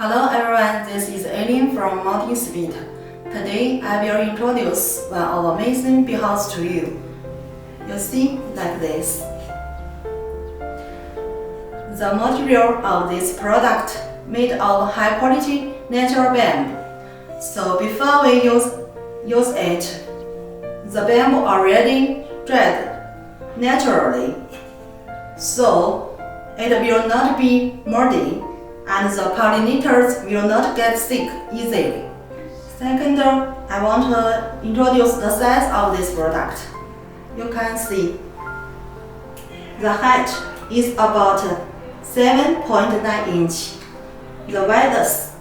Hello everyone, this is Eileen from Multi-Speed. Today I will introduce one of our amazing beehives to you. You see, like this. The material of this product made of high quality natural bamboo. So before we use it, the bamboo already dried naturally, so it will not be moldy and the pollinators will not get sick easily. Second, I want to introduce the size of this product. You can see the height is about 7.9 inch. The width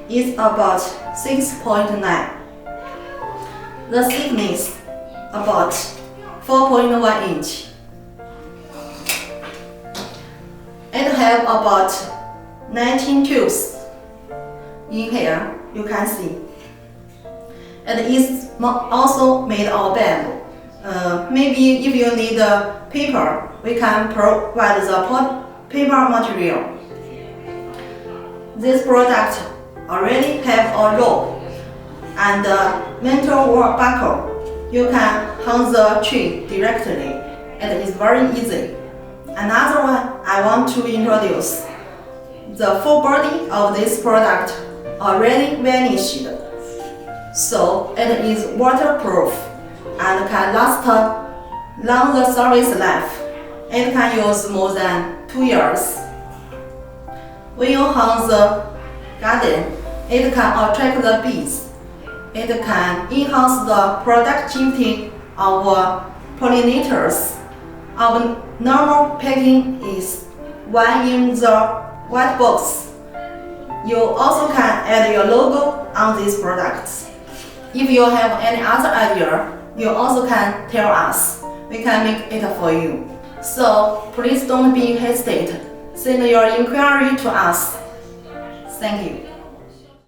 is about 6.9. The thickness about 4.1 inch. It have about 19 tubes. In here, you can see. It is also made of bamboo. Maybe if you need paper, we can provide the paper material. This product already have a rope and a metal or buckle. You can hang the tree directly. It is very easy. Another one I want to introduce. The full body of this product already vanished, so it is waterproof and can last longer service life. It can use more than 2 years. When you hang the garden, it can attract the bees. It can enhance the productivity of pollinators. Our normal packing is one in the white box. You also can add your logo on these products. If you have any other idea, you also can tell us. We can make it for you. So please don't be hesitant. Send your inquiry to us. Thank you.